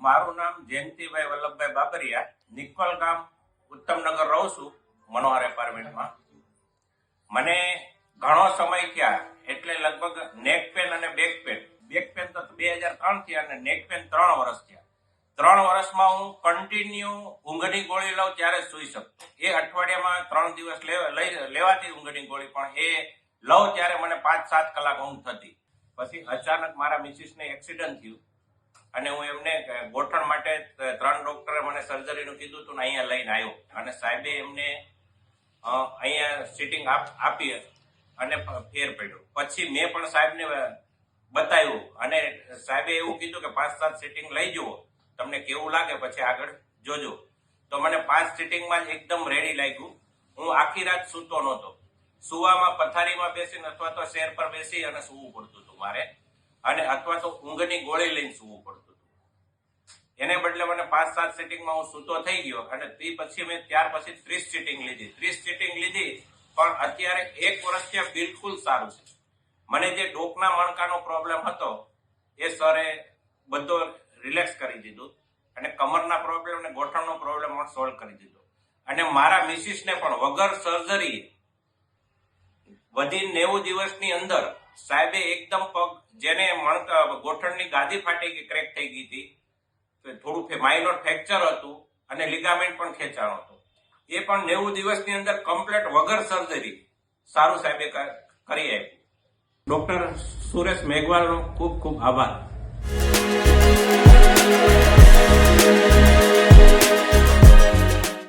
મારું નામ જયંતિભાઈ વલ્લભભાઈ બાબરિયા, નિકોલ ગામ ઉત્તમનગર રહું છું, મનોહર એપાર્ટમેન્ટમાં. મને ઘણો સમય થયા, એટલે લગભગ નેક પેન અને બેક પેન તો 2003 થી અને નેક પેન 3 વર્ષ થયા. 3 વર્ષમાં હું કન્ટિન્યુ ઊંઘની ગોળી લઉં ત્યારે સુઈ શકતો. એ અઠવાડિયામાં 3 દિવસ લેવાતી ઊંઘની ગોળી, પણ એ લઉં ત્યારે મને 5-7 કલાક ઊંઘ થતી. પછી અચાનક મારા મિસિસને એક્સિડન્ટ થયું અને હું એમને ગોઠણ માટે 3 ડોક્ટરે મને સર્જરીનું કીધું હતું ને અહીંયા લઈને આવ્યો, અને સાહેબે એમને અહીંયા સિટિંગ આપી અને ફેર પડ્યો. પછી મેં પણ સાહેબને બતાવ્યું અને સાહેબે એવું કીધું કે 5-7 સિટિંગ લઈ જુઓ, તમને કેવું લાગે પછી આગળ જોજો. તો મને 5 સિટિંગમાં જ એકદમ રેડી લાગ્યું. હું આખી રાત સૂતો નહોતો. સુવામાં પથારીમાં બેસીને અથવા તો શેર પર બેસી અને સૂવું પડતું હતું મારે, અને અથવા તો ઊંઘની ગોળી લઈને સૂવું પડતું હતું. એને બદલે મને 5-7 સિટિંગમાં હું સૂતો થઈ ગયો, અને પછી મેં ત્યાર પછી 30 સિટિંગ લીધી. પણ અત્યારે 1 વર્ષથી બિલકુલ સારું છે. મને જે ડોકના મણકાનો પ્રોબ્લેમ હતો એ સરે બધો રિલેક્સ કરી દીધું, અને કમરના પ્રોબ્લેમ અને ગોઠણનો પ્રોબ્લેમ પણ સોલ્વ કરી દીધો. અને મારા મિસિસને પણ વગર સર્જરી વધી 90 દિવસની અંદર સાહેબે એકદમ પગ, જેને ગોઠણની ગાદી ફાટી ગઈ, ક્રેક થઈ ગઈ હતી, થોડું માઇનોર ફ્રેક્ચર હતું અને લિગામેન્ટ પણ ખેંચાણો હતો, એ પણ 90 દિવસની અંદર કમ્પ્લીટ વગર સર્જરી સારું સાહેબે કરી આપ્યું. ડોક્ટર સુરેશ મેઘવાલનો ખૂબ ખૂબ આભાર.